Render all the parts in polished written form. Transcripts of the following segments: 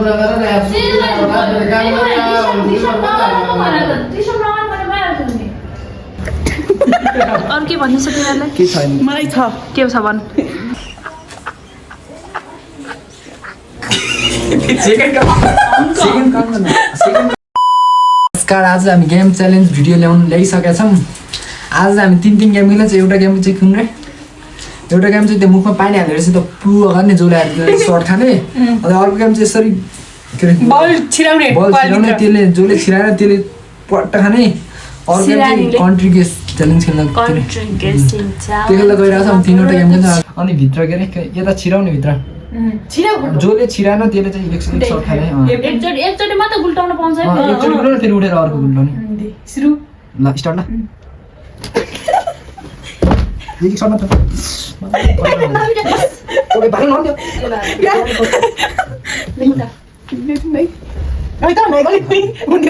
अरू के भन्नु छ तिमीहरूलाई? के छैन मलाई छ के छ भन्? नमस्कार, आज हामी गेम च्यालेन्ज भिडियो ल्याइसकेका छौँ। आज हामी तीन गेम खेल्ने। एउटा गेम चाहिँ कुन रे? एउटा गेम चाहिँ त्यो मुखमा पानी हालेर चाहिँ त्यो पु गर्ने जोले सर्ट खाने। अन्त अर्को गेम चाहिँ यसरी के अरे बल छिराउने त्यसले जोले छिराएर त्यसले पट्ट खाने। अर्को गेम चाहिँ कन्ट्री गेस च्यालेन्ज खेल्न त्यो खेल्दा गइरहेको छौँ। तीनवटा गेम खेल्छ। अनि भित्र के अरे यता छिराउने भित्र जोले छिराएन त्यसले चाहिँ एक सर्ट खाने। एकचोटि मात्र गुल्टाउन पाउँछ। एकचोटि गुल्टाउने फेरि उठेर अर्को गुल्टाउने। सुरु ल स्टार्ट ल। एक सर्ट मात्र। ओके भाइ नन्दियो। नहीं आई त मैं गली कोई मुंडे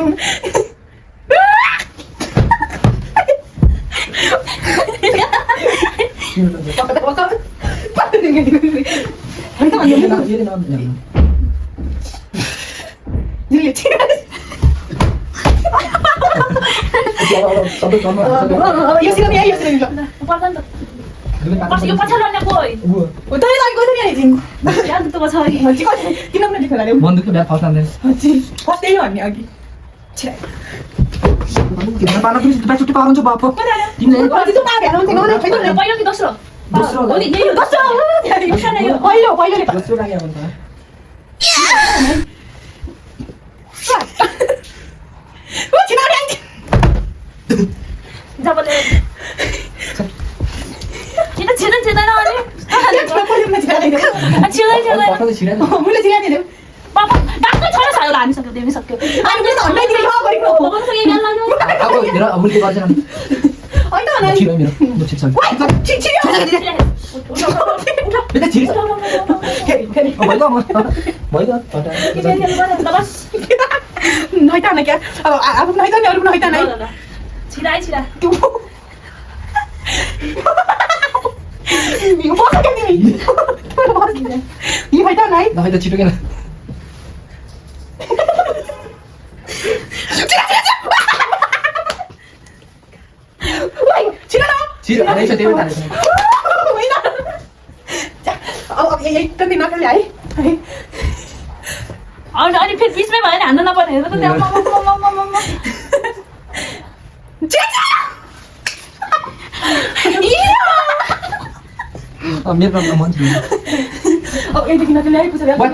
अनि फेरि बिचमै भएर हान्न नपर्ने हेर त त्यहाँ मेरो प्रब्लम मन छैन। अब एकदेखि नकली आइ पुछ्यो हेर त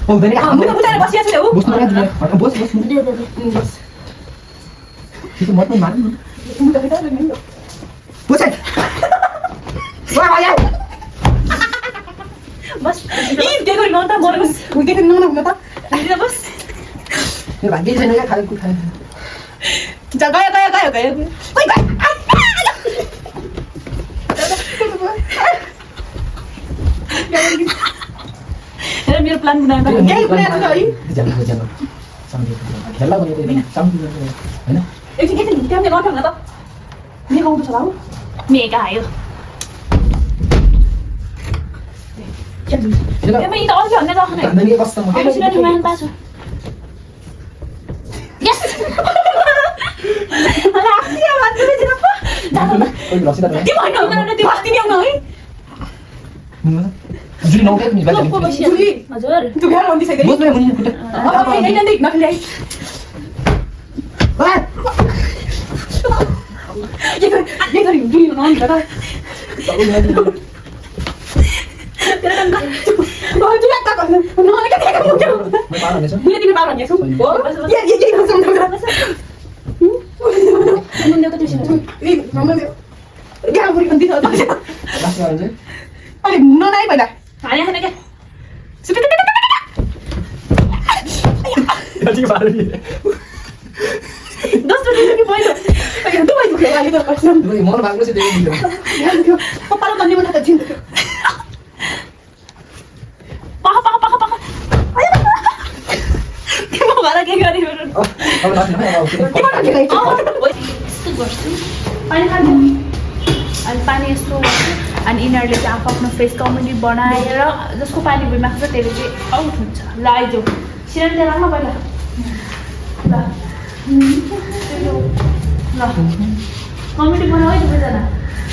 हुँदैन हाम्रो बुझाएर बसिया छ उ बस्नु पर्छ बस त्यो मत मार्नु बस वा भाइ बस ई देखो न त मर्नु देखो न न त बस मेरो भाग्य छैन क्या खाली कुखा जा गयो ओइ गयो हेर मेरो प्लान बनाएर के प्लान छ है जानु खेल्ला भने हैन एकछिन त्यहाँ नठङ न त मेरो आउँछ होला मेगा आयो एमै त अझै भन्ने राख्नु है नगे कस्तो म सिरानी मान पाछु यस अला आफिया भन्नु चाहिँ न कोही लसिदा के भन्नु न त्यो अस्ति नि आउन है जुली नौके नि बाजा जुली हजुर तू घर भन्दै छैन बोल्नु मुनि कुटा अब हैन नकली आइ ये गरी जुली न आउन त मन भाग्नु चाहिँ पानी यस्तो अनि यिनीहरूले चाहिँ आफ्नो फेस कमेडी बनाएर जसको पानी भुइँमा छ त्यसले चाहिँ आउट हुन्छ। ल आइज सिरानी त्यहाँ राख्न पहिला ल ल कमेडी बनाऊ है दुवैजना।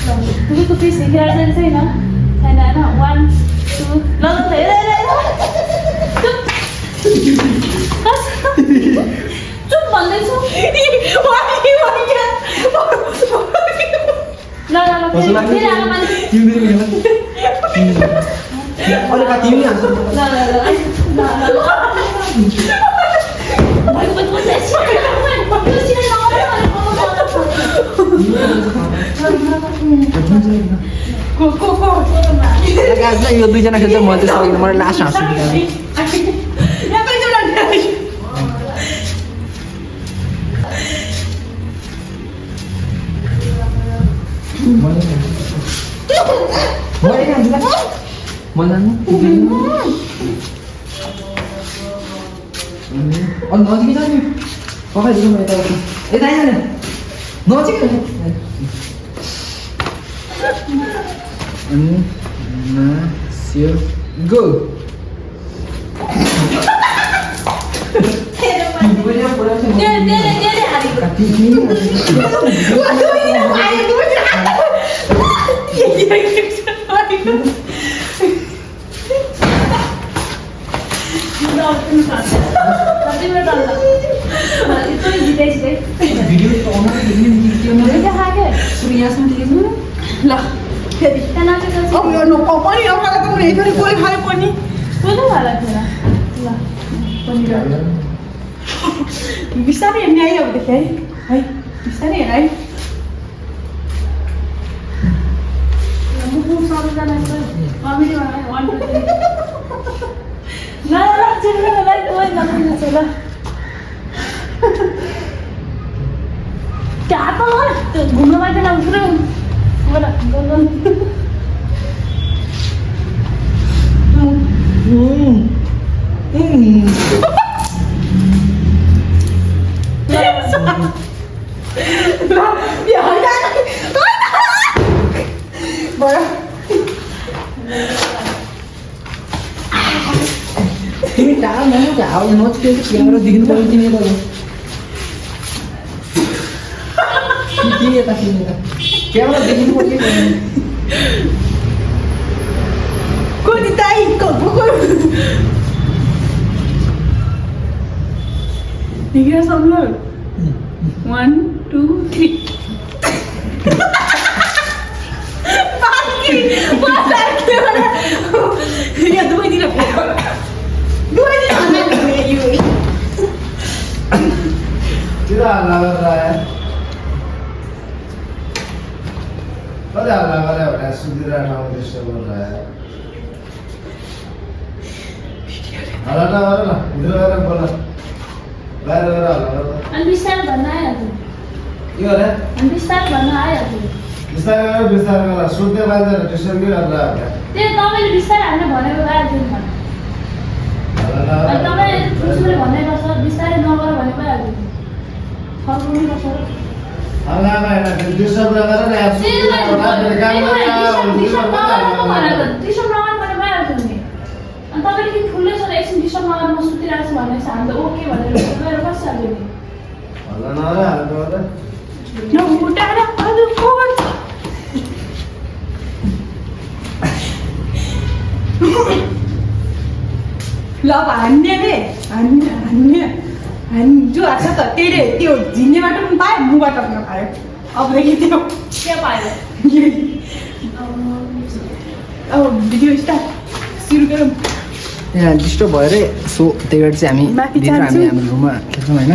ल दुवैको फेस हेरेर छैन छैन होइन 1 2 ल चुप भन्दैछु ल फेरि आमा मान्छे यो दुईजना खेल्छ म चाहिँ सकिनँ मलाई लास्ट हाँस्छु नजिकै छ नि पकाइदिनु म यता यता आइज नि नजिकै अनि नास्यो गो बिस्तारै हेर्ने आयो अबदेखि है बिस्तारै हेर है घुम्न मान्छे पुरै तिमी टाढा नजिक क्यामेरा देखिनु पर्यो तिमी यता तिमी यता क्यामेरा देखिनु पर्यो Tiga sama. 1 2 3. Pagi, pasar kemana? Ya dua ini lah. Dua ini mana dua you? क्या लग रहा है? क्या लग रहा है? सुधीर नाम डिस्टर्ब हो रहा है। अरे ना इधर आ रहा बोला। बाहर आ रहा। बिस्तार भन्न आयो के हो रे? बिस्तार भन्न आयो बिस्तार कर सुनते बाजे डिस्टर्ब क्यों कर रहा है? त्यो तपाईले बिस्तार हाल्नु भनेको भए थियो नि अनि तपाईले ठुसुले भन्दै गर्छ बिस्तारै नगर भने भइहाल्यो फर्काउनु पर्छ Allah ना डिस्टर्ब ना कर ना आप सुनते बता दे काम करना डिस्टर्ब नगर्नु भनेको डिस्टर्ब नगर्नु भने भइहाल्यो नि अनि तपाईले किन फुल्लै छ एकछिन डिस्टर्ब नगर्नु म सुतिरहेको छु भनेपछि हामी त ओके भनेर गएर बसिहाल्यो नि Allah ना रे हाल तो न उठाएर अझ फोन ल हान्ने रे हान्ने जो आछ त तेरे त्यो झिन्नेबाट पनि पायो मुबाट पनि पायो अबदेखि त्यो के पायो अब भिडियो स्टार्ट सुरु गरौँ यहाँ डिस्टर्ब भएर सो त्यही भएर चाहिँ हामी माथि भित्र हामी जान्छु। हाम्रो रुममा खेल्छौँ होइन